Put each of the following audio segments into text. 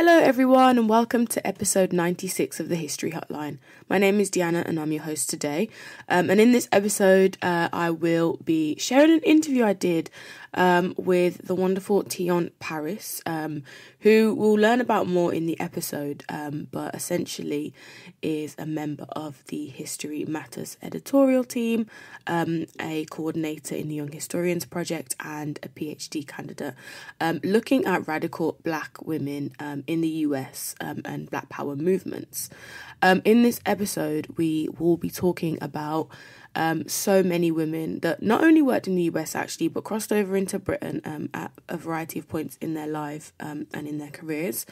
Hello everyone and welcome to episode 96 of the History Hotline. My name is Deanna and I'm your host today. And in this episode I will be sharing an interview I did with the wonderful Tionne Parris, who we'll learn about more in the episode, but essentially is a member of the History Matters editorial team, a coordinator in the Young Historians Project and a PhD candidate, looking at radical black women in the US and Black Power movements. In this episode, we will be talking about so many women that not only worked in the US actually, but crossed over into Britain at a variety of points in their life and in their careers.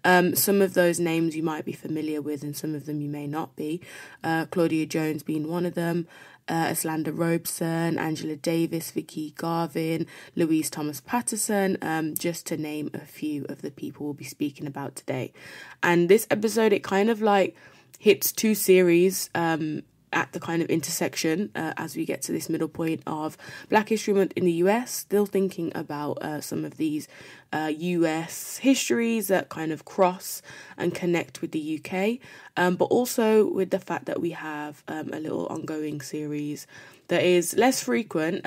Some of those names you might be familiar with and some of them you may not be. Claudia Jones being one of them, Eslanda Robeson, Angela Davis, Vicky, Garvin, Louise Patterson, just to name a few of the people we'll be speaking about today. And this episode, it kind of like hits two series at the kind of intersection as we get to this middle point of Black History Month in the US, still thinking about some of these US histories that kind of cross and connect with the UK, but also with the fact that we have a little ongoing series that is less frequent.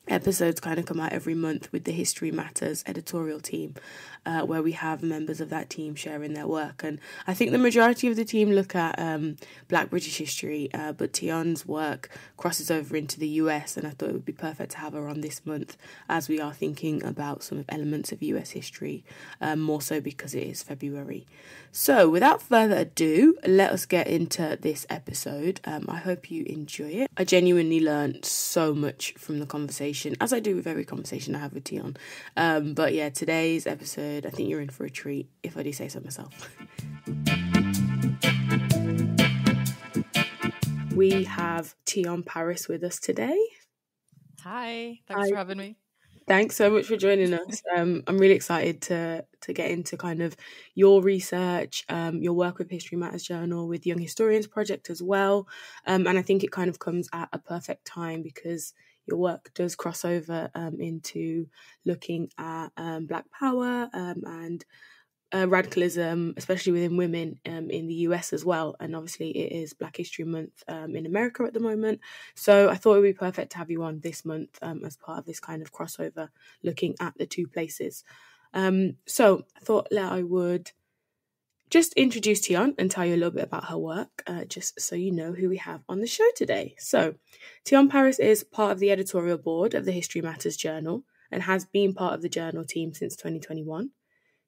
Episodes kind of come out every month with the History Matters editorial team, where we have members of that team sharing their work. And I think the majority of the team look at Black British history, but Tionne's work crosses over into the US, and I thought it would be perfect to have her on this month as we are thinking about some of elements of US history, more so because it is February. So without further ado, let us get into this episode. I hope you enjoy it. I genuinely learned so much from the conversation, as I do with every conversation I have with Tionne. But yeah, today's episode, I think you're in for a treat, if I do say so myself. We have Tionne Parris with us today. Hi, thanks for having me. Thanks so much for joining us. I'm really excited to get into kind of your research, your work with History Matters Journal, with Young Historians Project as well. And I think it kind of comes at a perfect time because your work does cross over into looking at Black Power and radicalism, especially within women in the US as well. And obviously it is Black History Month in America at the moment. So I thought it would be perfect to have you on this month as part of this kind of crossover, looking at the two places. So I thought that I would just introduce Tionne and tell you a little bit about her work, just so you know who we have on the show today. So Tionne Parris is part of the editorial board of the History Matters Journal and has been part of the journal team since 2021.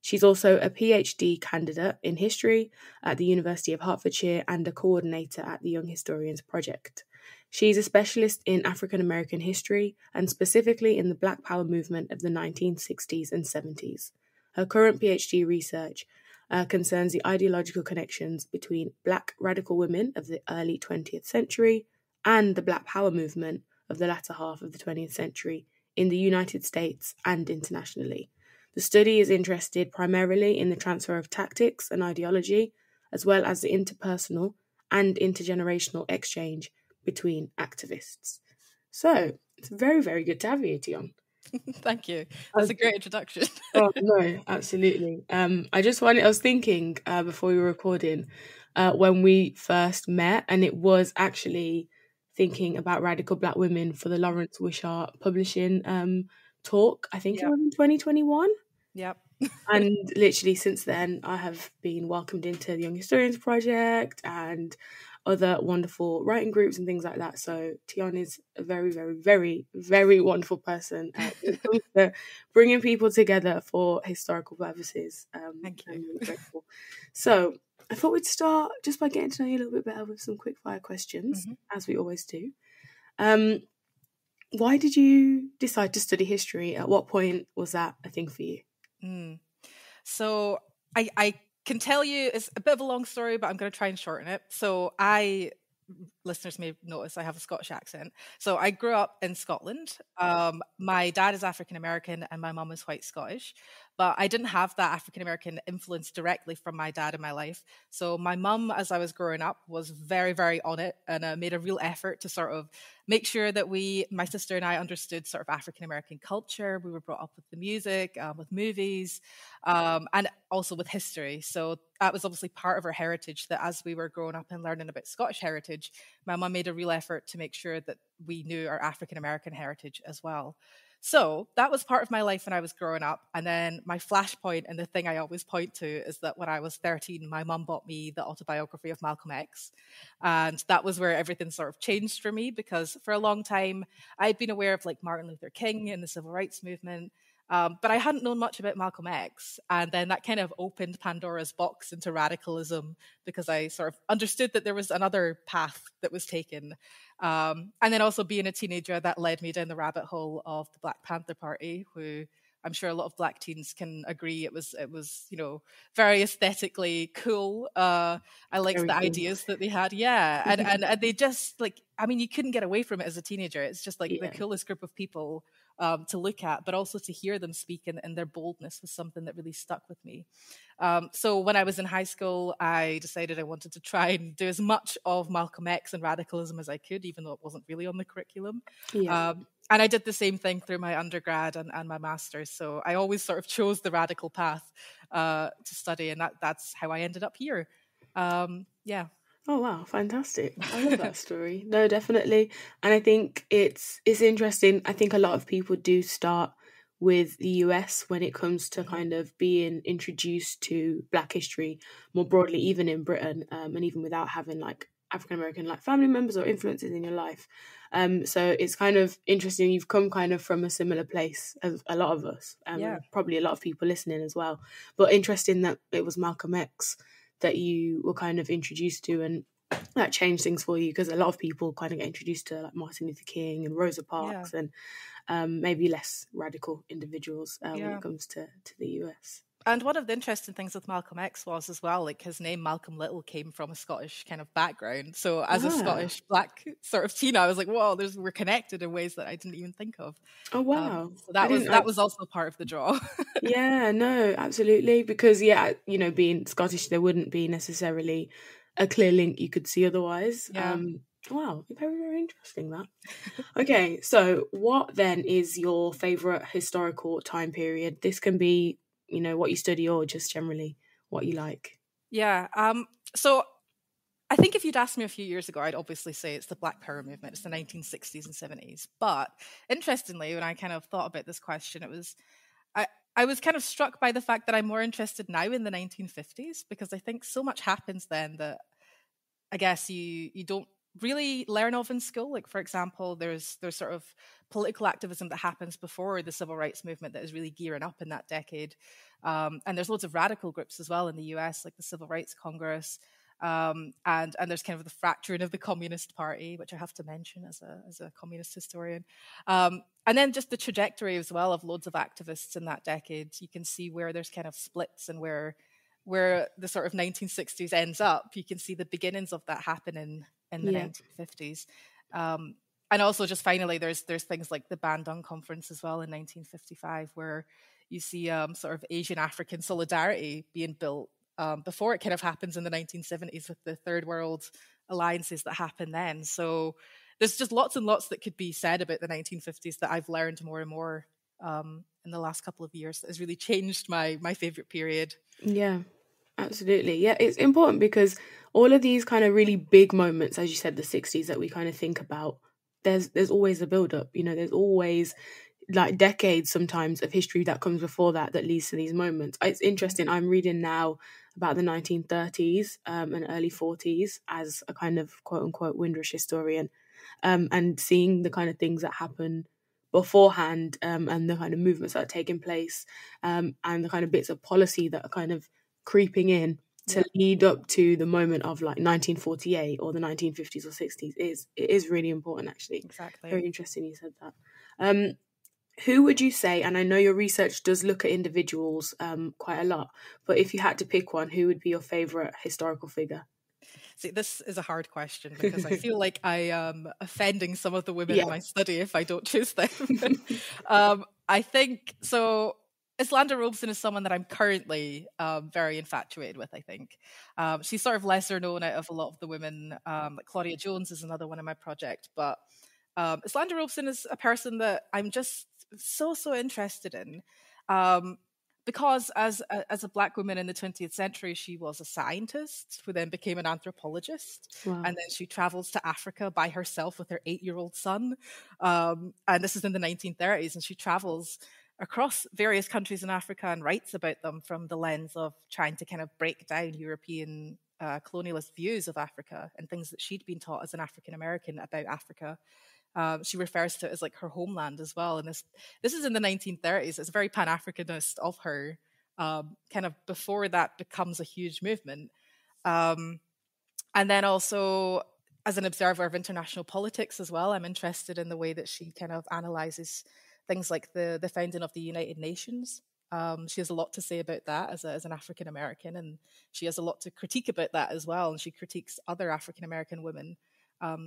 She's also a PhD candidate in history at the University of Hertfordshire and a coordinator at the Young Historians Project. She's a specialist in African American history and specifically in the Black Power movement of the 1960s and 70s. Her current PhD research concerns the ideological connections between Black radical women of the early 20th century and the Black Power movement of the latter half of the 20th century in the United States and internationally. The study is interested primarily in the transfer of tactics and ideology, as well as the interpersonal and intergenerational exchange between activists. So, it's very, very good to have you, Tionne. Thank you. That's a great introduction. Oh, no, absolutely. I was thinking before we were recording, when we first met, and it was actually thinking about radical Black women for the Lawrence Wishart publishing talk. I think it was in 2021. Yep. And literally since then, I have been welcomed into the Young Historians Project and other wonderful writing groups and things like that. So Tionne is a very, very, very, very wonderful person when it comes to bringing people together for historical purposes. Thank you. I'm really grateful. So I thought we'd start just by getting to know you a little bit better with some quick fire questions, as we always do. Why did you decide to study history? At what point was that a thing for you? So I can tell you, it's a bit of a long story, but I'm going to try and shorten it. So listeners may notice I have a Scottish accent. So I grew up in Scotland. My dad is African American and my mum is white Scottish. but I didn't have that African-American influence directly from my dad in my life. So my mum, as I was growing up, was very, very on it, and made a real effort to sort of make sure that my sister and I, understood sort of African-American culture. We were brought up with the music, with movies, and also with history. So that was obviously part of our heritage, that as we were growing up and learning about Scottish heritage, my mum made a real effort to make sure that we knew our African-American heritage as well. So that was part of my life when I was growing up. And then my flashpoint, and the thing I always point to, is that when I was 13, my mum bought me the autobiography of Malcolm X. And that was where everything sort of changed for me, because for a long time, I'd been aware of like Martin Luther King and the civil rights movement. But I hadn't known much about Malcolm X. And then that kind of opened Pandora's box into radicalism, because I sort of understood that there was another path that was taken. And then also being a teenager, that led me down the rabbit hole of the Black Panther Party, who I'm sure a lot of Black teens can agree it was very aesthetically cool. I liked Very the cool. ideas that they had. Yeah. And they just like, I mean, you couldn't get away from it as a teenager. It's just like the coolest group of people to look at, but also to hear them speak, and their boldness was something that really stuck with me. So when I was in high school, I decided I wanted to try and do as much of Malcolm X and radicalism as I could, even though it wasn't really on the curriculum. And I did the same thing through my undergrad and my master's. So I always sort of chose the radical path to study, and that's how I ended up here. Yeah. Oh wow, fantastic. I love that story. No, definitely. And I think it's interesting. I think a lot of people do start with the US when it comes to kind of being introduced to Black history more broadly, even in Britain, and even without having like African American like family members or influences in your life. So it's kind of interesting. You've come kind of from a similar place as a lot of us, and probably a lot of people listening as well. But interesting that it was Malcolm X that you were kind of introduced to, and that changed things for you, because a lot of people kind of get introduced to like Martin Luther King and Rosa Parks and maybe less radical individuals when it comes to the US. And one of the interesting things with Malcolm X was as well, like his name Malcolm Little came from a Scottish kind of background. So as a Scottish Black sort of teen, I was like, whoa, we're connected in ways that I didn't even think of. Oh wow! So that was also part of the draw. Yeah, no, absolutely. Because being Scottish, there wouldn't be necessarily a clear link you could see otherwise. Wow, very, very interesting that. Okay, so what then is your favourite historical time period? This can be, what you study, or just generally what you like. Yeah. So I think if you'd asked me a few years ago, I'd obviously say it's the Black Power movement. It's the 1960s and 70s. But interestingly, when I kind of thought about this question, I was kind of struck by the fact that I'm more interested now in the 1950s, because I think so much happens then that I guess you don't really learn of in school. Like, for example, there's sort of political activism that happens before the civil rights movement that is really gearing up in that decade. And there's loads of radical groups as well in the US, like the Civil Rights Congress. And there's kind of the fracturing of the Communist Party, which I have to mention as a communist historian. And then just the trajectory as well of loads of activists in that decade. You can see where there's kind of splits, and where the sort of 1960s ends up. You can see the beginnings of that happening in the 1950s. And also just finally, there's things like the Bandung Conference as well in 1955, where you see sort of Asian African solidarity being built before it kind of happens in the 1970s with the third world alliances that happen then. So there's just lots and lots that could be said about the 1950s that I've learned more and more in the last couple of years that has really changed my favorite period. Yeah, absolutely. Yeah, it's important because all of these kind of really big moments, as you said, the 60s that we kind of think about, there's always a build-up. There's always like decades sometimes of history that comes before that leads to these moments. It's interesting. I'm reading now about the 1930s and early 40s as a kind of quote-unquote Windrush historian, and seeing the kind of things that happen beforehand, and the kind of movements that are taking place, and the kind of bits of policy that are kind of creeping in to lead up to the moment of like 1948 or the 1950s or 60s. It is really important, actually. Exactly. Very interesting you said that. Who would you say, and I know your research does look at individuals quite a lot, but if you had to pick one, who would be your favourite historical figure? See, this is a hard question because I feel like I am offending some of the women in my study if I don't choose them. I think, so Eslanda Robeson is someone that I'm currently very infatuated with, I think. She's sort of lesser known out of a lot of the women. Like Claudia Jones is another one in my project. But Eslanda Robeson is a person that I'm just so interested in. Because as a Black woman in the 20th century, she was a scientist who then became an anthropologist. Wow. And then she travels to Africa by herself with her 8-year-old son. And this is in the 1930s. And she travels across various countries in Africa and writes about them from the lens of trying to kind of break down European colonialist views of Africa and things that she'd been taught as an African American about Africa. She refers to it as like her homeland as well. And this is in the 1930s. It's very Pan-Africanist of her, kind of before that becomes a huge movement. And then also as an observer of international politics as well, I'm interested in the way that she kind of analyzes things like the founding of the United Nations. She has a lot to say about that as an African American, and she has a lot to critique about that as well. And she critiques other African American women.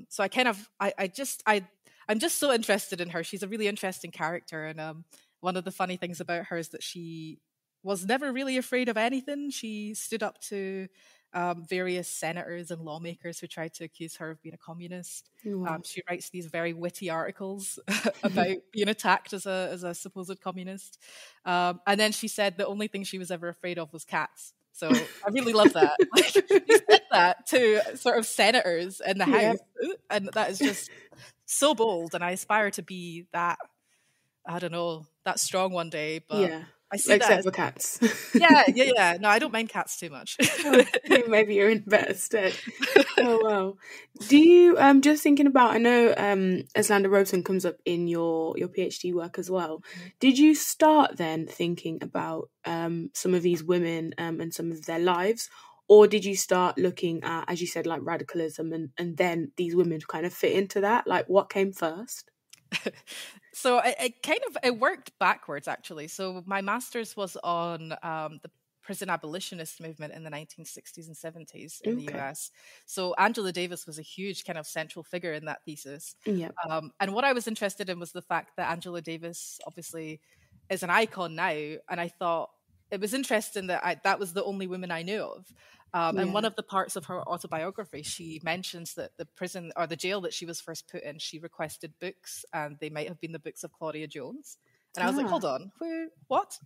So I'm just so interested in her. She's a really interesting character, and one of the funny things about her is that she was never really afraid of anything. She stood up to various senators and lawmakers who tried to accuse her of being a communist. Wow. She writes these very witty articles about being attacked as a supposed communist. And then she said the only thing she was ever afraid of was cats. So I really love that. Like, she said that to sort of senators in the House, and that is just so bold. And I aspire to be that, I don't know, that strong one day. But I see except for cats. Yeah. No, I don't mind cats too much. Maybe you're in better stead. Oh wow. Do you just thinking about? I know Eslanda Robeson comes up in your PhD work as well. Mm-hmm. Did you start then thinking about some of these women and some of their lives, or did you start looking at, as you said, like radicalism, and then these women kind of fit into that? Like, what came first? So it worked backwards, actually. So my master's was on the prison abolitionist movement in the 1960s and 70s in the US. So Angela Davis was a huge kind of central figure in that thesis. Yep. And what I was interested in was the fact that Angela Davis obviously is an icon now. And I thought it was interesting that that was the only woman I knew of. And one of the parts of her autobiography, she mentions that the prison or the jail that she was first put in, she requested books, and they might have been the books of Claudia Jones. And I was like, hold on, what?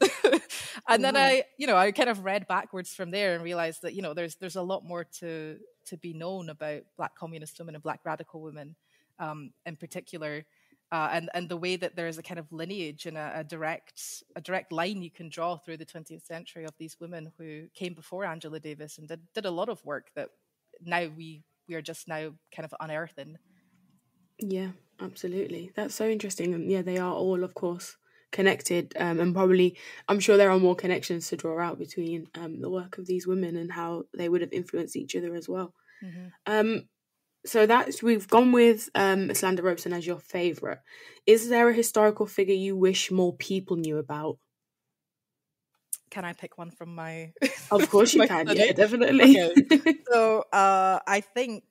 And then I kind of read backwards from there and realized that, there's a lot more to be known about Black communist women and Black radical women in particular. And the way that there is a kind of lineage and a direct line you can draw through the 20th century of these women who came before Angela Davis and did a lot of work that now we are just now kind of unearthing. Yeah, absolutely. That's so interesting. And yeah, they are all, of course, connected. And probably, I'm sure there are more connections to draw out between the work of these women and how they would have influenced each other as well. Mm-hmm. So we've gone with Eslanda Robeson as your favourite. Is there a historical figure you wish more people knew about? Can I pick one from my... Of course you can, yeah, definitely. Okay. So I think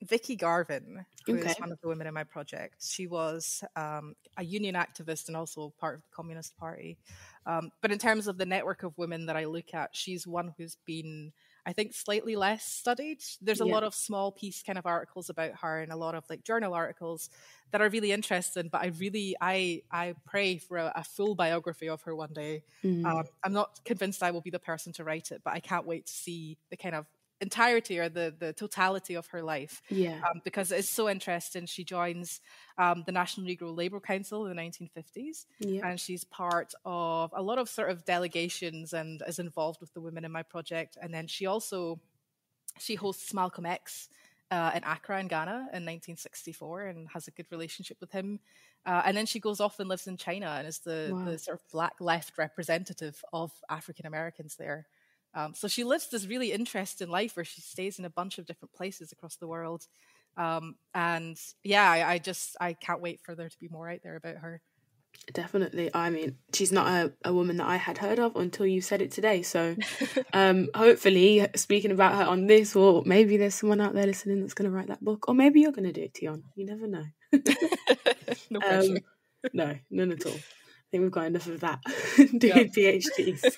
Vicky Garvin, who is one of the women in my project, she was a union activist and also part of the Communist Party. But in terms of the network of women that I look at, she's one who's been, I think, slightly less studied. There's a lot of small piece kind of articles about her and a lot of like journal articles that are really interesting, but I pray for a full biography of her one day. I'm not convinced I will be the person to write it, but I can't wait to see the kind of entirety or the totality of her life, because it's so interesting. She joins the National Negro Labour Council in the 1950s, and she's part of a lot of sort of delegations and is involved with the women in my project. And then she hosts Malcolm X in Accra in Ghana in 1964 and has a good relationship with him. And then she goes off and lives in China and is the sort of Black left representative of African Americans there. So she lives this really interesting life where she stays in a bunch of different places across the world. And yeah, I can't wait for there to be more out there about her. Definitely. I mean, she's not a woman that I had heard of until you said it today. So hopefully speaking about her on this, or maybe there's someone out there listening that's going to write that book, or maybe you're going to do it, Tionne. You never know. No pressure. No, none at all. think we've got enough of that doing PhDs.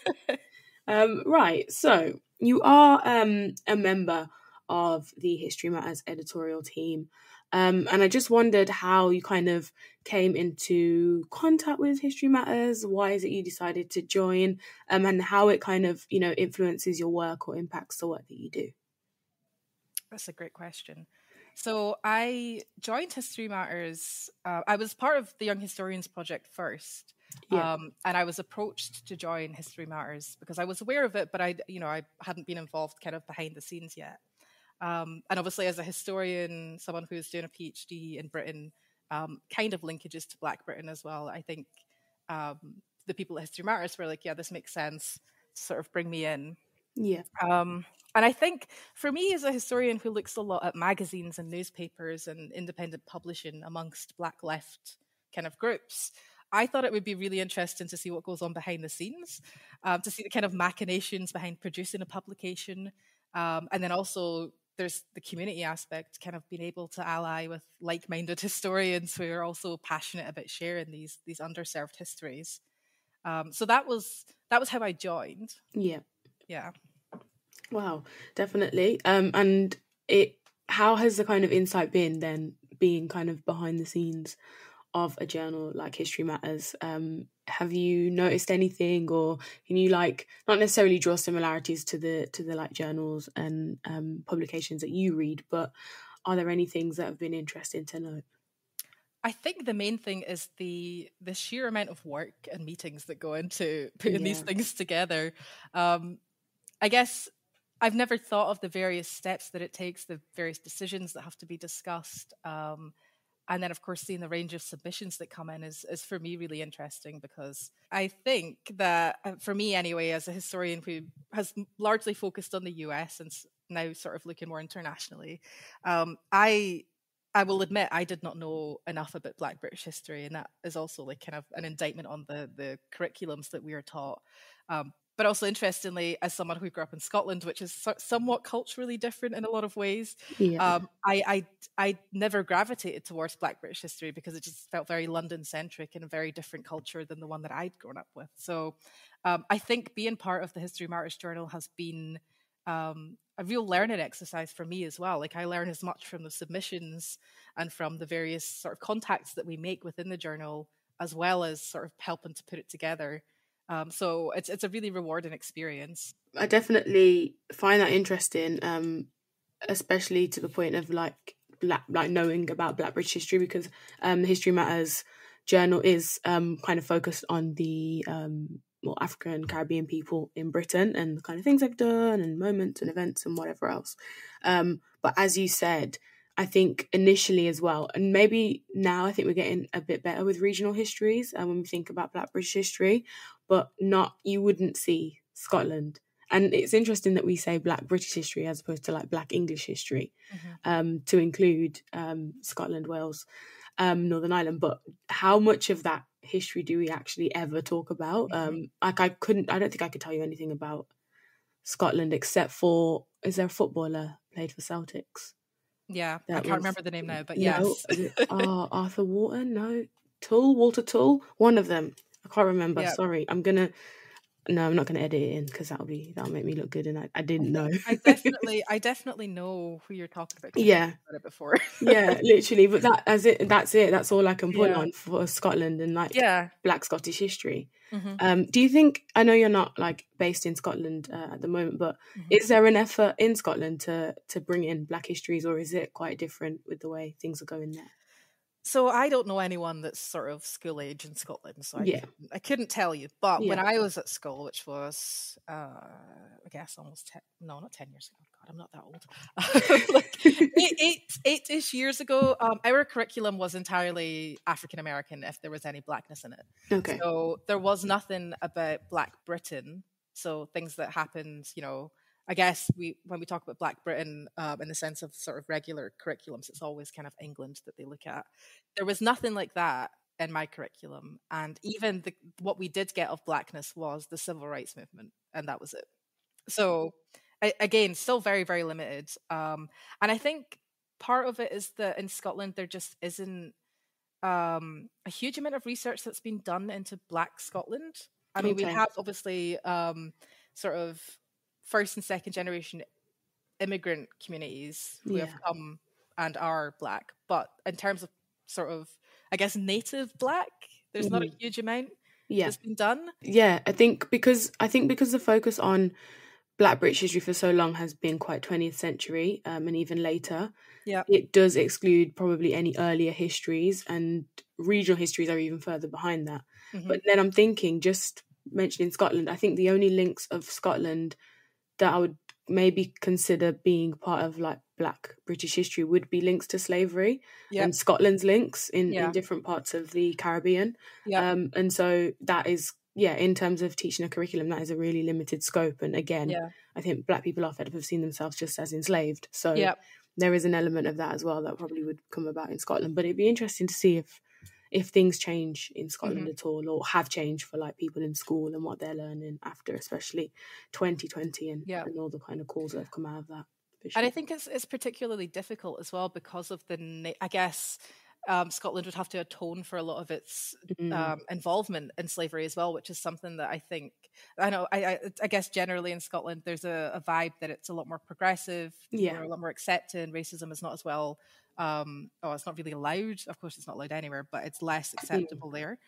Right, so you are a member of the History Matters editorial team. And I just wondered how you kind of came into contact with History Matters. Why is it you decided to join, and how it kind of, influences your work or impacts the work that you do? That's a great question. So I joined History Matters. I was part of the Young Historians Project first. Yeah. And I was approached to join History Matters because I was aware of it, but I hadn't been involved kind of behind the scenes yet. And obviously, as a historian, someone who's doing a PhD in Britain, kind of linkages to Black Britain as well. I think the people at History Matters were like, yeah, this makes sense to sort of bring me in. Yeah. And I think for me, as a historian who looks a lot at magazines and newspapers and independent publishing amongst Black left kind of groups, I thought it would be really interesting to see what goes on behind the scenes, to see the kind of machinations behind producing a publication. And then also there's the community aspect, kind of being able to ally with like-minded historians who are also passionate about sharing these underserved histories. So that was how I joined. Yeah. Yeah. Wow, definitely. And how has the kind of insight been then, being kind of behind the scenes of a journal like History Matters? Have you noticed anything, or can you not necessarily draw similarities to the like journals and publications that you read, but are there any things that have been interesting to note? I think the main thing is the sheer amount of work and meetings that go into putting these things together. I guess I've never thought of the various steps that it takes, the various decisions that have to be discussed. And then, of course, seeing the range of submissions that come in is for me really interesting, because I think that, for me anyway, as a historian who has largely focused on the US and now sort of looking more internationally, I will admit I did not know enough about Black British history, and that is also like kind of an indictment on the curriculums that we are taught. But also, interestingly, as someone who grew up in Scotland, which is somewhat culturally different in a lot of ways, I never gravitated towards Black British history because it just felt very London-centric and a very different culture than the one that I'd grown up with. So I think being part of the History Matters Journal has been a real learning exercise for me as well. Like, I learn as much from the submissions and from the various sort of contacts that we make within the journal, as well as sort of helping to put it together. So it's a really rewarding experience. I definitely find that interesting, especially to the point of like knowing about Black British history, because the History Matters journal is kind of focused on the African Caribbean people in Britain and the kind of things they've done and moments and events and whatever else. But as you said, I think initially as well, and maybe now I think we're getting a bit better with regional histories when we think about Black British history, but you wouldn't see Scotland. And it's interesting that we say Black British history as opposed to like Black English history, to include Scotland, Wales, Northern Ireland. But how much of that history do we actually ever talk about? I don't think I could tell you anything about Scotland except for, is there a footballer played for Celtics? Yeah, I can't remember the name now, but yes. Arthur Wharton? No. Walter Tull? One of them. I can't remember. Yeah. Sorry. I'm not gonna edit it in because that'll make me look good, and I didn't know. I definitely know who you're talking about. Yeah. I've heard it before. Yeah, literally. But that's it. That's all I can point on for Scotland and Black Scottish history. Do you think, I know you're not like based in Scotland at the moment, but is there an effort in Scotland to bring in Black histories, or is it quite different with the way things are going there? So I don't know anyone that's sort of school age in Scotland, so I couldn't tell you. But when I was at school, which was, I guess almost 10 years ago. God, I'm not that old. Like 8-ish years ago, our curriculum was entirely African American, if there was any Blackness in it. Okay. So there was nothing about Black Britain. So things that happened, I guess when we talk about Black Britain in the sense of sort of regular curriculums, it's always kind of England that they look at. There was nothing like that in my curriculum. And even what we did get of Blackness was the civil rights movement, and that was it. So again, still very, very limited. And I think part of it is that in Scotland, there just isn't a huge amount of research that's been done into Black Scotland. I mean, we Okay. have obviously sort of first and second generation immigrant communities who have come and are Black, but in terms of sort of, I guess, native Black, there's not a huge amount that's been done. Yeah, I think because the focus on Black British history for so long has been quite 20th century, and even later. Yeah, it does exclude probably any earlier histories, and regional histories are even further behind that. But then I'm thinking, just mentioning Scotland, I think the only links of Scotland that I would maybe consider being part of like Black British history would be links to slavery and Scotland's links in different parts of the Caribbean. And so that is, in terms of teaching a curriculum, that is a really limited scope. And again, I think Black people are fed up of seeing themselves just as enslaved. So there is an element of that as well that probably would come about in Scotland. But it'd be interesting to see if things change in Scotland at all, or have changed for like people in school and what they're learning after, especially 2020 and all the kind of calls that have come out of that. Sure. And I think it's particularly difficult as well because of I guess Scotland would have to atone for a lot of its involvement in slavery as well, which is something that I guess generally in Scotland there's a vibe that it's a lot more progressive, we're a lot more accepted, racism is not as well, it's not really allowed. Of course it's not allowed anywhere, but it's less acceptable there.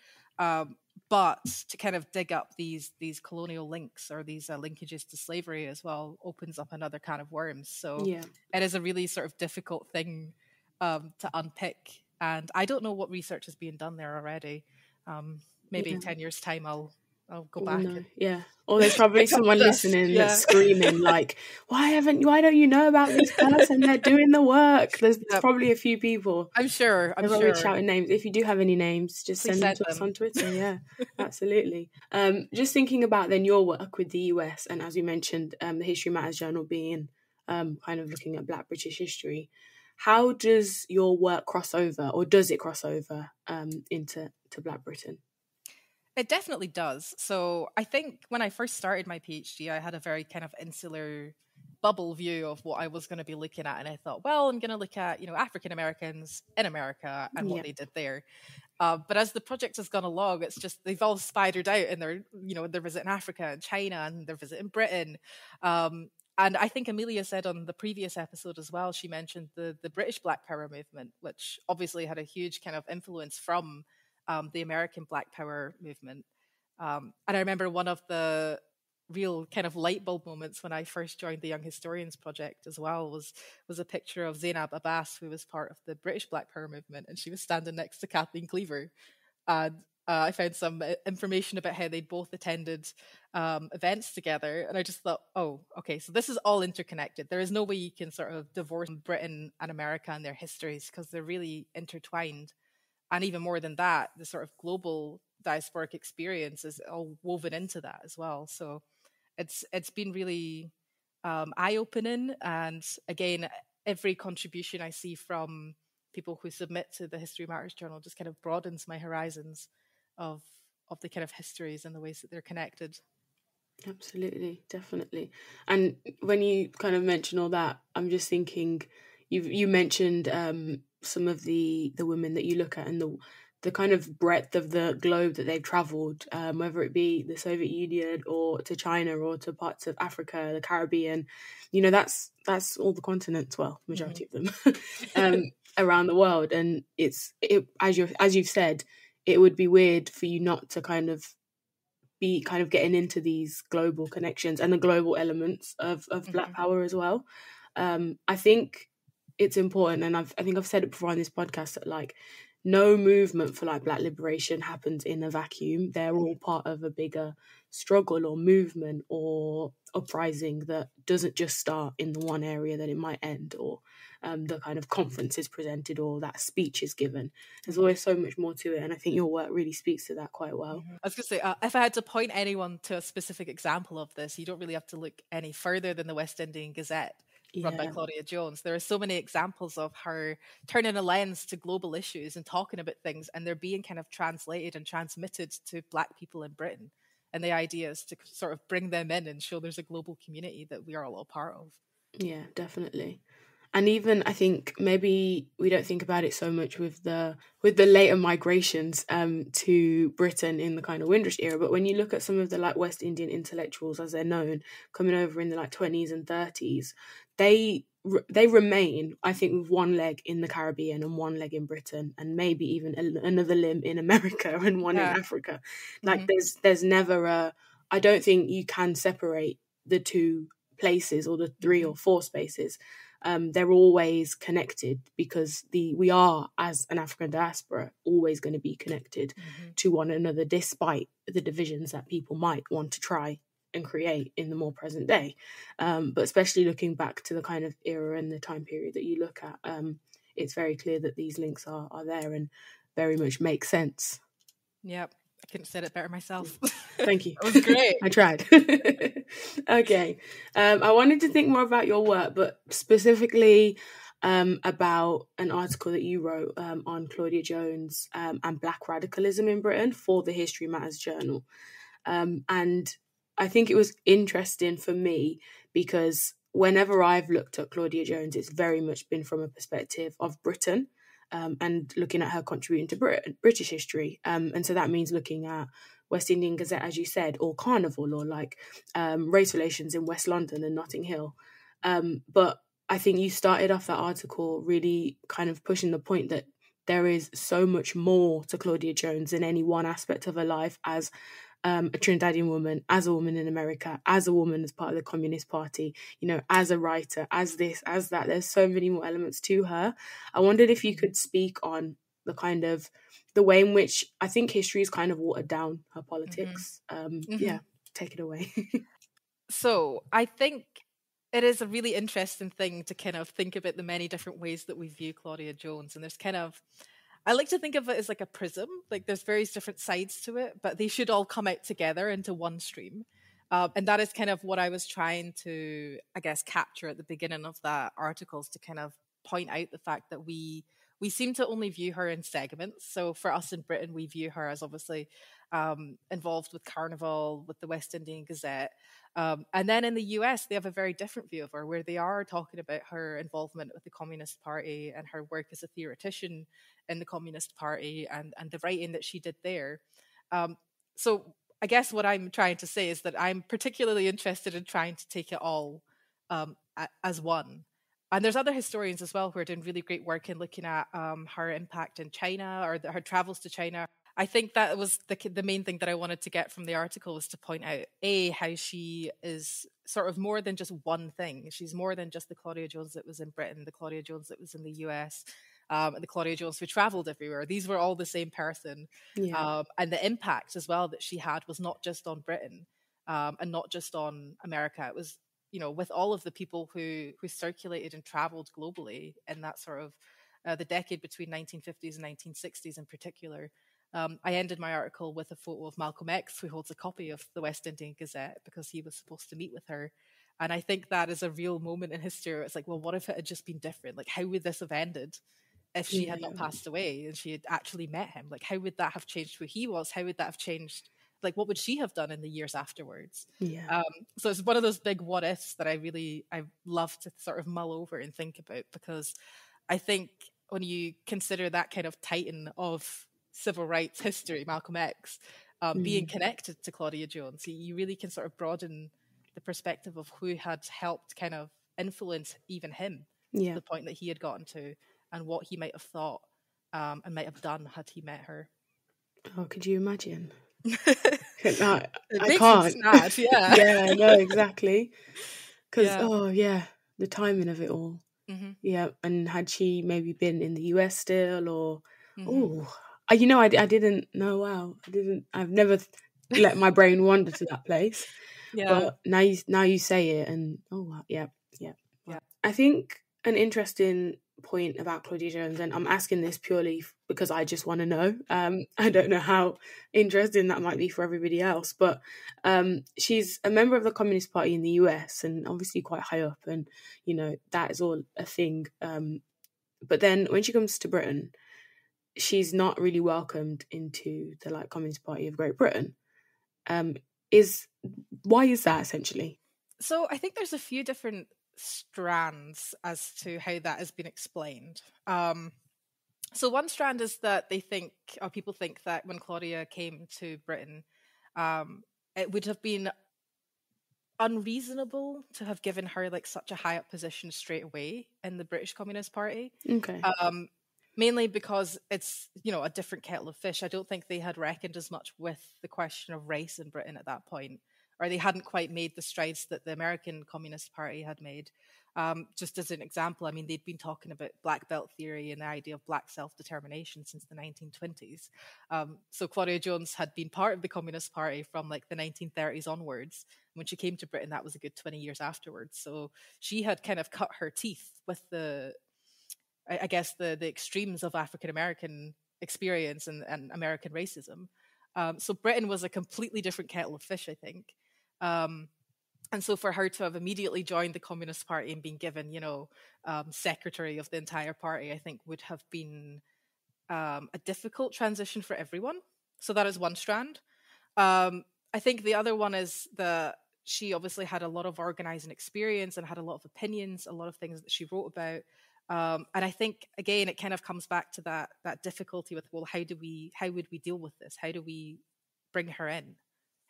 But to kind of dig up these colonial links or these linkages to slavery as well opens up another can of worms. So it is a really sort of difficult thing to unpick. And I don't know what research is being done there already. Maybe in 10 years' time, I'll go back. Or there's probably someone listening that's screaming like, why don't you know about this person? They're doing the work. There's probably a few people. I'm sure. Probably shouting names. If you do have any names, just send them to us on Twitter. Yeah, absolutely. Just thinking about then your work with the US, and as we mentioned, the History Matters Journal being kind of looking at Black British history. How does your work cross over, or does it cross over into Black Britain? It definitely does. So I think when I first started my PhD, I had a very kind of insular bubble view of what I was going to be looking at. And I thought, well, I'm going to look at, African Americans in America and what they did there. But as the project has gone along, it's just they've all spidered out, and they're visiting Africa and China, and they're visiting Britain. And I think Amelia said on the previous episode as well, she mentioned the British Black Power movement, which obviously had a huge kind of influence from the American Black Power movement. And I remember one of the real kind of light bulb moments when I first joined the Young Historians Project as well was a picture of Zainab Abbas, who was part of the British Black Power movement, and she was standing next to Kathleen Cleaver. And I found some information about how they both attended events together. And I just thought, oh, okay, so this is all interconnected. There is no way you can sort of divorce Britain and America and their histories, because they're really intertwined. And even more than that, the sort of global diasporic experience is all woven into that as well. So it's been really eye-opening. And again, every contribution I see from people who submit to the History Matters Journal just kind of broadens my horizons of the kind of histories and the ways that they're connected. Absolutely, definitely. And when you kind of mention all that, I'm just thinking, you mentioned some of the women that you look at, and the kind of breadth of the globe that they've travelled, whether it be the Soviet Union or to China or to parts of Africa, the Caribbean. That's all the continents, well, majority of them, around the world. And as you've said, it would be weird for you not to kind of be kind of getting into these global connections and the global elements of Black Power as well. I think it's important, and I think I've said it before on this podcast, that like no movement for like Black liberation happens in a vacuum. They're all part of a bigger struggle or movement or uprising that doesn't just start in the one area that it might end, or the kind of conference is presented or that speech is given. There's always so much more to it, and I think your work really speaks to that quite well. I was going to say, if I had to point anyone to a specific example of this, you don't really have to look any further than the West Indian Gazette, run by Claudia Jones. There are so many examples of her turning a lens to global issues and talking about things, and they're being kind of translated and transmitted to Black people in Britain. And the idea is to sort of bring them in and show there's a global community that we are all a part of. Yeah, definitely. And even I think maybe we don't think about it so much with the later migrations to Britain in the kind of Windrush era, but when you look at some of the like West Indian intellectuals as they're known coming over in the like 20s and 30s, they remain, I think, with one leg in the Caribbean and one leg in Britain, and maybe even another limb in America and one in Africa. Like there's never a, I don't think you can separate the two places or the three or four spaces. They're always connected because we are, as an African diaspora, always going to be connected to one another, despite the divisions that people might want to try and create in the more present day. But especially looking back to the kind of era and the time period that you look at, it's very clear that these links are there and very much make sense. Yep. I couldn't have said it better myself. Thank you. That was great. I tried. Okay. I wanted to think more about your work, but specifically about an article that you wrote on Claudia Jones and Black radicalism in Britain for the History Matters journal. And I think it was interesting for me because whenever I've looked at Claudia Jones, it's very much been from a perspective of Britain. And looking at her contributing to British history. And so that means looking at West Indian Gazette, as you said, or Carnival, or like race relations in West London and Notting Hill. But I think you started off that article really kind of pushing the point that there is so much more to Claudia Jones than any one aspect of her life as a Trinidadian woman, as a woman in America, as a woman as part of the Communist Party, you know, as a writer, as this, as that. There's so many more elements to her. I wondered if you could speak on the kind of the way in which I think history has kind of watered down her politics. Yeah, take it away. So I think it is a really interesting thing to kind of think about the many different ways that we view Claudia Jones. And there's kind of, I like to think of it as like a prism, like there's various different sides to it, but they should all come out together into one stream. And that is kind of what I was trying to, I guess, capture at the beginning of that article, to kind of point out the fact that we seem to only view her in segments. So for us in Britain, we view her as obviously involved with Carnival, with the West Indian Gazette. And then in the US, they have a very different view of her, where they are talking about her involvement with the Communist Party and her work as a theoretician in the Communist Party and the writing that she did there. So I guess what I'm trying to say is that I'm particularly interested in trying to take it all as one. And there's other historians as well who are doing really great work in looking at her impact in China, or her travels to China. I think that was the main thing that I wanted to get from the article, was to point out, how she is sort of more than just one thing. She's more than just the Claudia Jones that was in Britain, the Claudia Jones that was in the US, and the Claudia Jones who traveled everywhere. These were all the same person. Yeah. And the impact as well that she had was not just on Britain and not just on America. It was, you know, with all of the people who circulated and traveled globally in that sort of the decade between 1950s and 1960s in particular. I ended my article with a photo of Malcolm X, who holds a copy of the West Indian Gazette, because he was supposed to meet with her. And I think that is a real moment in history where it's like, well, what if it had just been different? Like, how would this have ended if she had not passed away and she had actually met him? Like, how would that have changed who he was? How would that have changed? Like, what would she have done in the years afterwards? Yeah. So it's one of those big what ifs that I love to sort of mull over and think about, because I think when you consider that kind of titan of civil rights history, Malcolm X, being connected to Claudia Jones, you really can sort of broaden the perspective of who had helped kind of influence even him to the point that he had gotten to, and what he might have thought and might have done had he met her. Oh, could you imagine? No, It I makes can't. me sad, yeah. Yeah, no, exactly. Because, the timing of it all. Yeah, and had she maybe been in the US still, or, I didn't know, wow. I've never let my brain wander to that place. Yeah. But now you say it, and, yeah. I think an interesting point about Claudia Jones, and I'm asking this purely because I just want to know. I don't know how interesting that might be for everybody else, but she's a member of the Communist Party in the US, and obviously quite high up, and you know that is all a thing. But then when she comes to Britain, she's not really welcomed into the Communist Party of Great Britain. Why is that essentially? So I think there's a few different strands as to how that has been explained. So one strand is that they think, or people think, that when Claudia came to Britain, it would have been unreasonable to have given her like such a high up position straight away in the British Communist Party. Okay. Mainly because it's, you know, a different kettle of fish. I don't think they had reckoned as much with the question of race in Britain at that point, or they hadn't quite made the strides that the American Communist Party had made. Just as an example, I mean, they'd been talking about black belt theory and the idea of black self-determination since the 1920s. So Claudia Jones had been part of the Communist Party from like the 1930s onwards. When she came to Britain, that was a good 20 years afterwards. So she had kind of cut her teeth with the extremes of African-American experience and American racism. So Britain was a completely different kettle of fish, I think. And so for her to have immediately joined the Communist Party and been given, you know, secretary of the entire party, I think would have been a difficult transition for everyone. So that is one strand. I think the other one is that she obviously had a lot of organizing experience and had a lot of opinions, a lot of things that she wrote about. And I think, again, it kind of comes back to that difficulty with, well, how would we deal with this? How do we bring her in?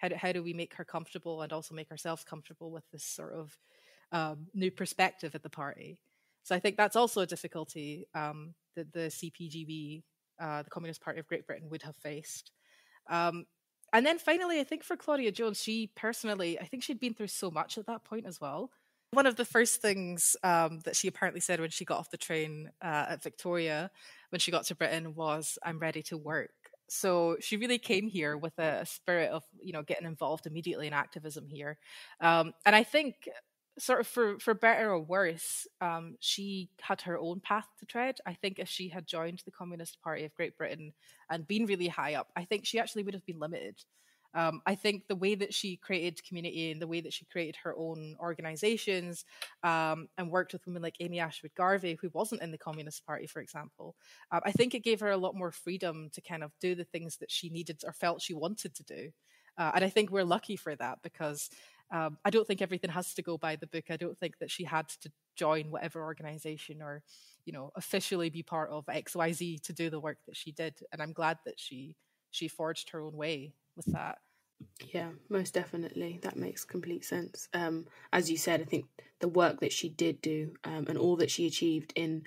How do we make her comfortable and also make ourselves comfortable with this sort of new perspective at the party? So I think that's also a difficulty that the CPGB, the Communist Party of Great Britain, would have faced. And then finally, I think for Claudia Jones, she personally, I think she'd been through so much at that point as well. One of the first things that she apparently said when she got off the train at Victoria, when she got to Britain, was, "I'm ready to work." So she really came here with a spirit of, you know, getting involved immediately in activism here. And I think, sort of for better or worse, she had her own path to tread. I think if she had joined the Communist Party of Great Britain and been really high up, I think she actually would have been limited. I think the way that she created community and the way that she created her own organizations and worked with women like Amy Ashwood Garvey, who wasn't in the Communist Party, for example, I think it gave her a lot more freedom to kind of do the things that she needed or felt she wanted to do. And I think we're lucky for that, because I don't think everything has to go by the book. I don't think that she had to join whatever organization or, you know, officially be part of XYZ to do the work that she did. And I'm glad that she forged her own way with that. Yeah, most definitely. That makes complete sense. As you said, I think the work that she did do and all that she achieved in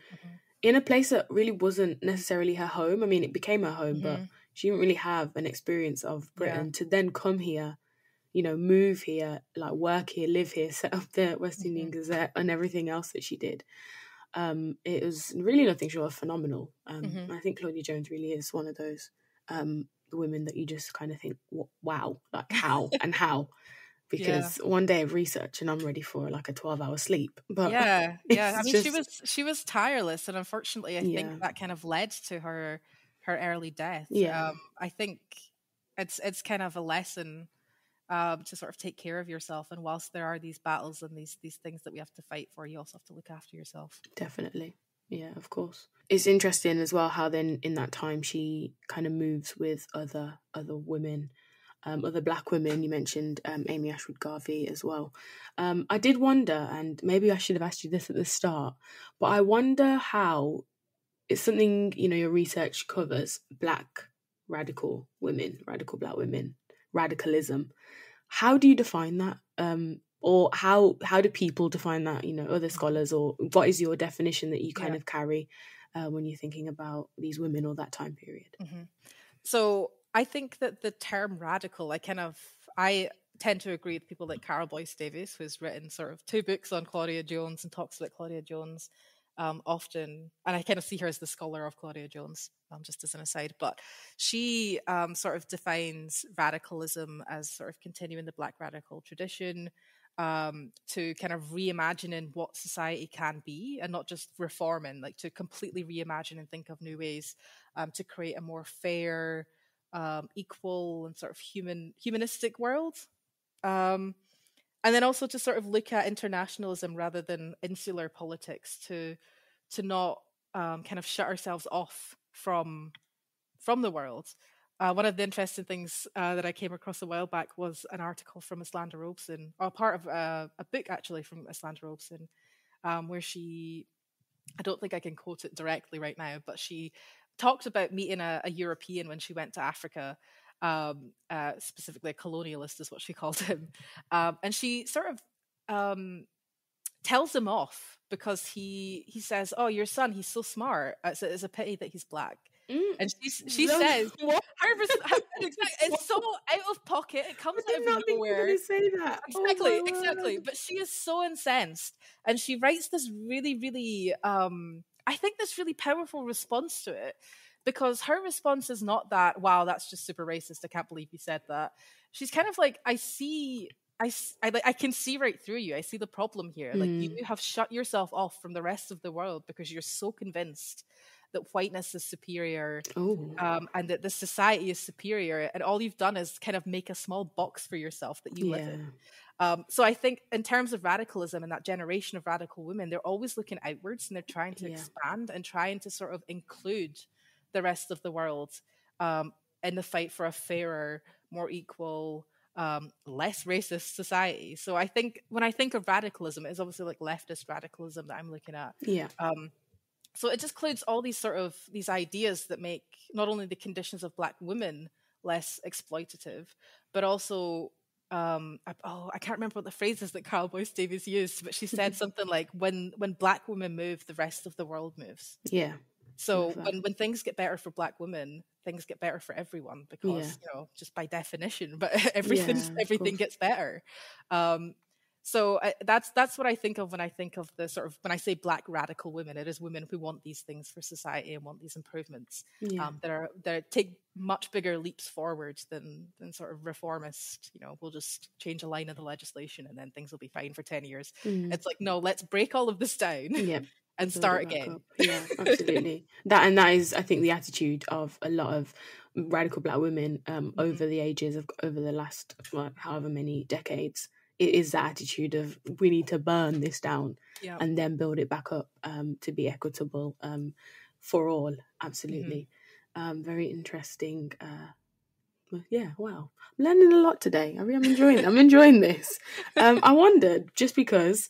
a place that really wasn't necessarily her home. I mean, it became her home, but she didn't really have an experience of Britain. To then come here, you know, move here, like work here, live here, set up the West Indian Gazette and everything else that she did. It was really nothing short of phenomenal. I think Claudia Jones really is one of those women that you just kind of think, wow, like how and how, because one day of research and I'm ready for like a 12-hour sleep. But I mean, she was tireless, and unfortunately I think that kind of led to her early death. I think it's kind of a lesson to sort of take care of yourself, and whilst there are these battles and these things that we have to fight for, you also have to look after yourself. Definitely. Yeah, of course. It's interesting as well how then in that time she kind of moves with other women, other Black women. You mentioned Amy Ashwood Garvey as well. I did wonder, and maybe I should have asked you this at the start, but I wonder how it's something, you know, your research covers, Black radical women, radical Black women, radicalism. How do you define that? Or how do people define that, you know, other scholars, or what is your definition that you kind of carry when you're thinking about these women or that time period? So I think that the term radical, I tend to agree with people like Carol Boyce Davies, who's written sort of 2 books on Claudia Jones and talks about Claudia Jones often. And I kind of see her as the scholar of Claudia Jones, just as an aside. But she sort of defines radicalism as sort of continuing the Black radical tradition, to kind of reimagining what society can be and not just reforming, like to completely reimagine and think of new ways to create a more fair, equal and sort of humanistic world. And then also to sort of look at internationalism rather than insular politics, to not kind of shut ourselves off from the world. one of the interesting things that I came across a while back was an article from Eslanda Robeson, or part of a book actually from Eslanda Robeson, where she, I don't think I can quote it directly right now, but she talked about meeting a European when she went to Africa, specifically a colonialist is what she called him. And she sort of tells him off because he says, "Oh, your son, he's so smart. It's a pity that he's black." And she says, "What? It's so out of pocket. It comes out of nowhere. You were going to say that. Exactly. But she is so incensed, and she writes this really, really, I think this really powerful response to it, because her response is not that, "Wow, that's just super racist. I can't believe you said that." She's kind of like, I can see right through you. I see the problem here. Like, you have shut yourself off from the rest of the world because you're so convinced that whiteness is superior, and that the society is superior, and all you've done is kind of make a small box for yourself that you live in. So I think in terms of radicalism and that generation of radical women, they're always looking outwards, and they're trying to expand and trying to sort of include the rest of the world in the fight for a fairer, more equal, less racist society. So I think when I think of radicalism, it's obviously like leftist radicalism that I'm looking at. So it just includes all these sort of these ideas that make not only the conditions of Black women less exploitative, but also I can't remember what the phrase is that Carl Boyce Davies used, but she said something like, when Black women move, the rest of the world moves. So when things get better for Black women, things get better for everyone, because just by definition, but everything gets better. So that's what I think of when I think of the sort of, when I say Black radical women, it is women who want these things for society and want these improvements that take much bigger leaps forward than sort of reformist, we'll just change a line of the legislation and then things will be fine for 10 years. It's like, no, let's break all of this down and start again. Yeah, absolutely. That is, I think, the attitude of a lot of radical Black women over the ages of, over the last however many decades. It is that attitude of, we need to burn this down and then build it back up to be equitable for all. Absolutely. Very interesting. Wow. I'm learning a lot today. I'm enjoying this. I wondered, just because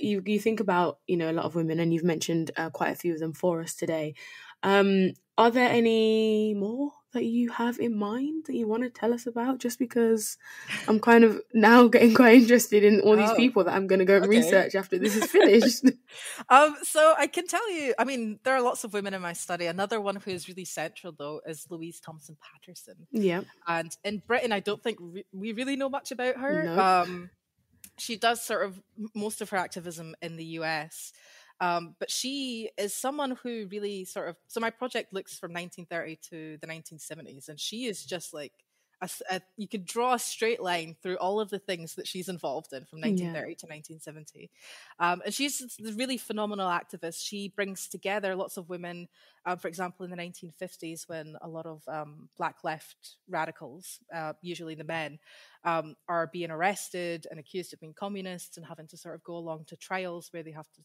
you think about, a lot of women, and you've mentioned quite a few of them for us today. Are there any more that you have in mind that you want to tell us about? Just because I'm kind of now getting quite interested in all these people that I'm going to go and research after this is finished. So I can tell you, I mean, there are lots of women in my study. Another one who is really central, though, is Louise Thompson Patterson. Yeah. And in Britain, I don't think we really know much about her. No. She does sort of most of her activism in the US. But she is someone who really sort of, so my project looks from 1930 to the 1970s, and she is just like, you could draw a straight line through all of the things that she's involved in from 1930 to 1970. And she's a really phenomenal activist. She brings together lots of women, for example, in the 1950s, when a lot of Black left radicals, usually the men, are being arrested and accused of being communists and having to sort of go along to trials where they have to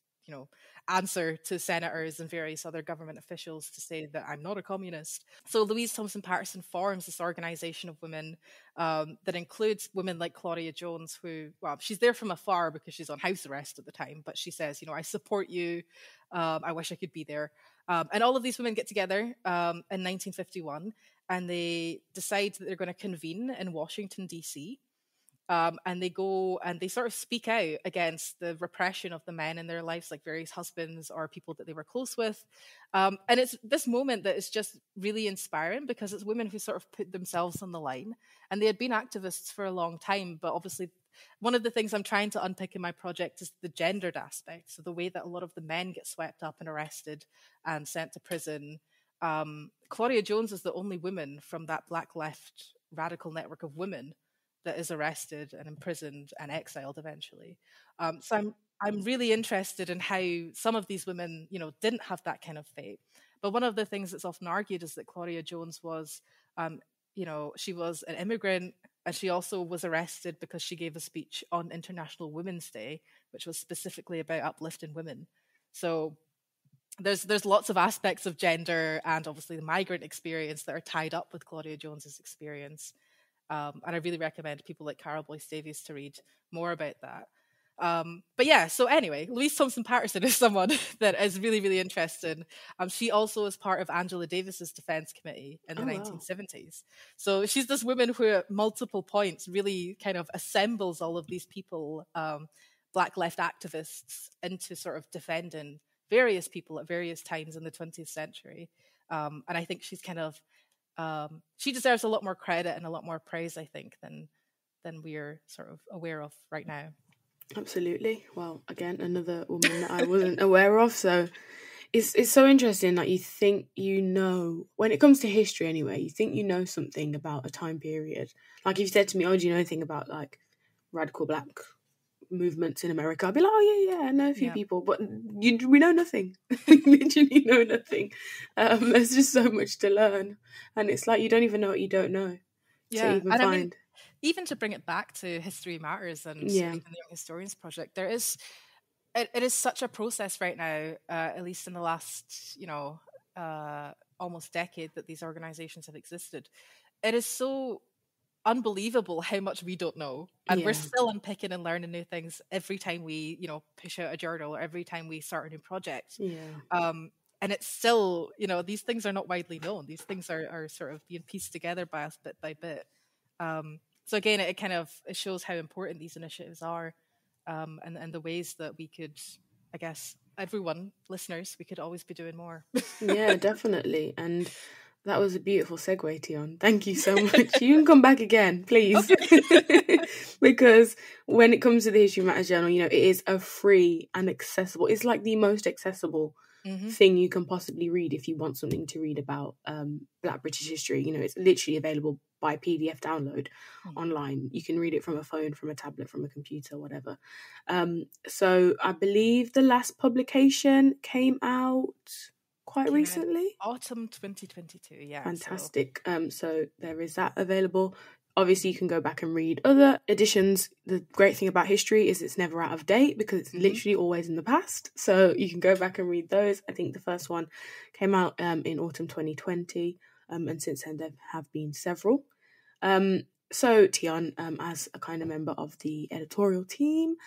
answer to senators and various other government officials to say that I'm not a communist. So Louise Thompson Patterson forms this organization of women that includes women like Claudia Jones, who, well, she's there from afar because she's on house arrest at the time, but she says, I support you. I wish I could be there. And all of these women get together in 1951, and they decide that they're going to convene in Washington, D.C., and they go and they sort of speak out against the repression of the men in their lives, like various husbands or people that they were close with. And it's this moment that is just really inspiring, because it's women who sort of put themselves on the line. And they had been activists for a long time, but obviously one of the things I'm trying to unpick in my project is the gendered aspect. So the way that a lot of the men get swept up and arrested and sent to prison. Claudia Jones is the only woman from that Black left radical network of women that is arrested and imprisoned and exiled eventually. So I'm really interested in how some of these women, didn't have that kind of fate. But one of the things that's often argued is that Claudia Jones was, she was an immigrant, and she also was arrested because she gave a speech on International Women's Day, which was specifically about uplifting women. So there's lots of aspects of gender and obviously the migrant experience that are tied up with Claudia Jones's experience. And I really recommend people like Carol Boyce Davies to read more about that. But yeah, so anyway, Louise Thompson Patterson is someone that is really, really interesting. She also is part of Angela Davis's defense committee in the 1970s. So she's this woman who at multiple points really kind of assembles all of these people, Black left activists, into sort of defending various people at various times in the 20th century. And I think she's kind of, she deserves a lot more credit and a lot more praise, I think, than we're sort of aware of right now. Absolutely. Well, again, another woman that I wasn't aware of. So it's so interesting that you think you know, when it comes to history anyway, you think you know something about a time period. Like if you said to me, oh, do you know anything about like radical Black movements in America? I'd be like, oh yeah, I know a few people, but we know nothing. We literally know nothing. There's just so much to learn, and it's like you don't even know what you don't know to even find. I mean, even to bring it back to History Matters and even the Young Historians Project, it is such a process right now, at least in the last almost decade that these organizations have existed. It is so unbelievable how much we don't know, and we're still unpicking and learning new things every time we push out a journal or every time we start a new project. And it's still, these things are not widely known. These things are sort of being pieced together by us bit by bit. So again, it shows how important these initiatives are, and the ways that we could, I guess, everyone, listeners, we could always be doing more. Yeah, definitely. And that was a beautiful segue, Tionne. Thank you so much. You can come back again, please. Okay. Because when it comes to the History Matters Journal, it is a free and accessible. It's like the most accessible thing you can possibly read if you want something to read about Black British history. It's literally available by PDF download online. You can read it from a phone, from a tablet, from a computer, whatever. So I believe the last publication came out quite recently. Autumn 2022, yeah. Fantastic. So there is that available. Obviously, you can go back and read other editions. The great thing about history is it's never out of date because it's literally always in the past. So you can go back and read those. I think the first one came out in autumn 2020, and since then there have been several. So Tionne, as a kind of member of the editorial team,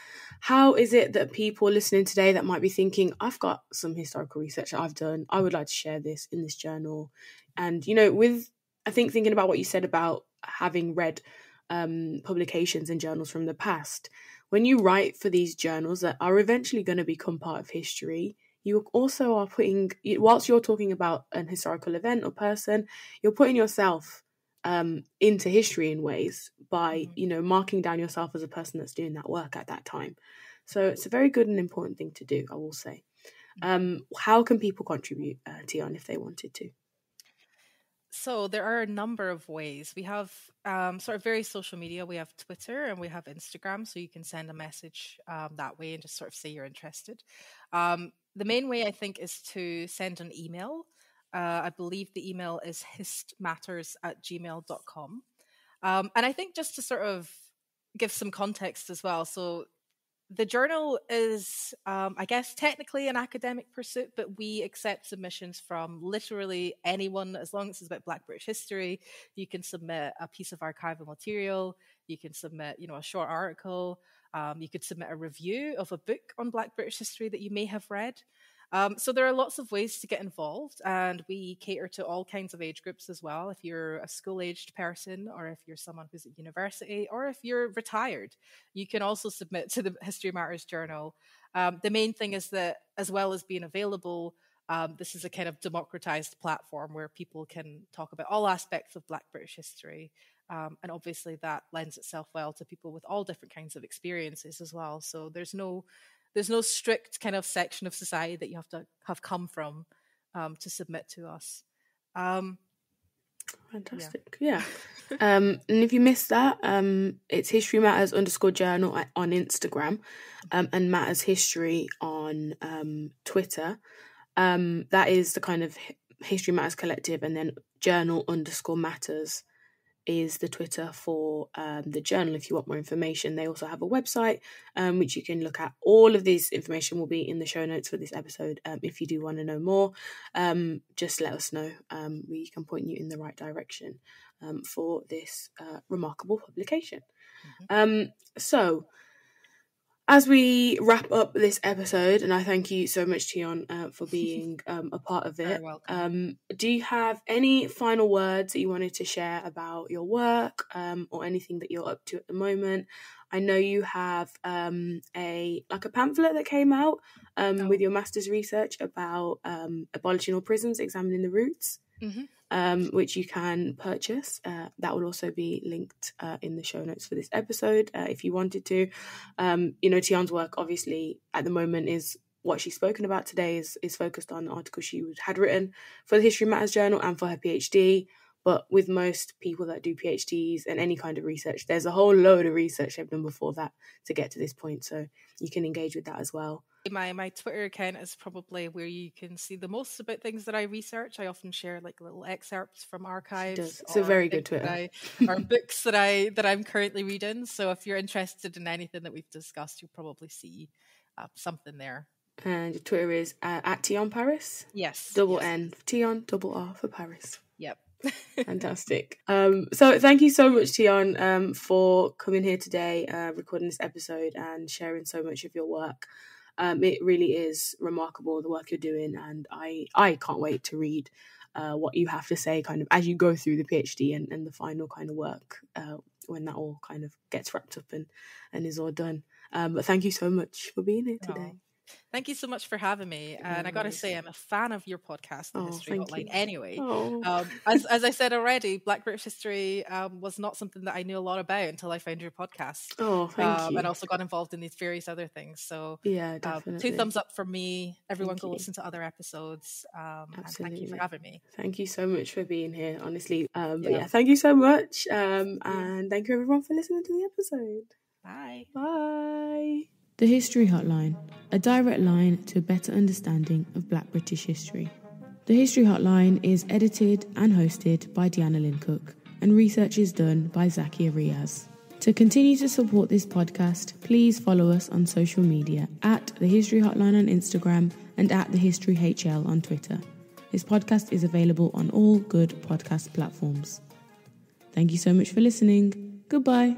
how is it that people listening today that might be thinking, I've got some historical research that I've done, I would like to share this in this journal? And, I think thinking about what you said about having read publications and journals from the past, when you write for these journals that are eventually going to become part of history, you also are putting, whilst you're talking about an historical event or person, you're putting yourself into history in ways by, marking down yourself as a person that's doing that work at that time. So it's a very good and important thing to do, I will say. How can people contribute, Tionne, if they wanted to? So there are a number of ways. We have sort of various social media. We have Twitter and we have Instagram, so you can send a message that way and just sort of say you're interested. The main way, I think, is to send an email. I believe the email is histmatters@gmail.com. And I think just to sort of give some context as well. So the journal is, I guess, technically an academic pursuit, but we accept submissions from literally anyone. As long as it's about Black British history, you can submit a piece of archival material, you can submit, a short article, you could submit a review of a book on Black British history that you may have read. So there are lots of ways to get involved, and we cater to all kinds of age groups as well. If you're a school-aged person, or if you're someone who's at university, or if you're retired, you can also submit to the History Matters Journal. The main thing is that, as well as being available, this is a kind of democratized platform where people can talk about all aspects of Black British history. And obviously that lends itself well to people with all different kinds of experiences as well. So there's no strict kind of section of society that you have to have come from to submit to us. Fantastic. Yeah. And if you missed that, it's History Matters _journal on Instagram, and Matters History on Twitter. That is the kind of History Matters collective, and then journal _matters is the Twitter for the journal if you want more information. They also have a website which you can look at. All of this information will be in the show notes for this episode. If you do want to know more, just let us know. We can point you in the right direction for this remarkable publication. So as we wrap up this episode, and I thank you so much, Tionne, for being a part of it. You're welcome. Do you have any final words that you wanted to share about your work or anything that you're up to at the moment? I know you have a pamphlet that came out with your master's research about abolishing all prisons, examining the roots. Which you can purchase. That will also be linked in the show notes for this episode if you wanted to. Tionne's work, obviously, at the moment is what she's spoken about today is focused on the article she had written for the History Matters Journal and for her PhD. But with most people that do PhDs and any kind of research, there's a whole load of research they've done before that to get to this point. So you can engage with that as well. My Twitter account is probably where you can see the most about things that I research. I often share little excerpts from archives. It's a very good Twitter. Or books that I'm currently reading. So if you're interested in anything that we've discussed, you'll probably see something there. And your Twitter is at Tionne Parris. Yes. Double N, Tionne, double R for Paris. Yep. Fantastic. So thank you so much, Tionne, for coming here today, recording this episode and sharing so much of your work. It really is remarkable, the work you're doing, and I can't wait to read what you have to say kind of as you go through the PhD and the final kind of work when that all kind of gets wrapped up and is all done. But thank you so much for being here today. Thank you so much for having me. And I got to say, I'm a fan of your podcast, The History Hotline, anyway. As I said already, Black British history was not something that I knew a lot about until I found your podcast. Thank you. And also got involved in these various other things. So yeah, definitely. 2 thumbs up from me. Everyone go listen to other episodes. And thank you for having me. Thank you so much for being here, honestly. But thank you so much. And thank you everyone for listening to the episode. Bye. Bye. The History Hotline, a direct line to a better understanding of Black British history. The History Hotline is edited and hosted by Deanna Lynn Cook, and research is done by Zakia Riaz. To continue to support this podcast, please follow us on social media at The History Hotline on Instagram and at The History HL on Twitter. This podcast is available on all good podcast platforms. Thank you so much for listening. Goodbye.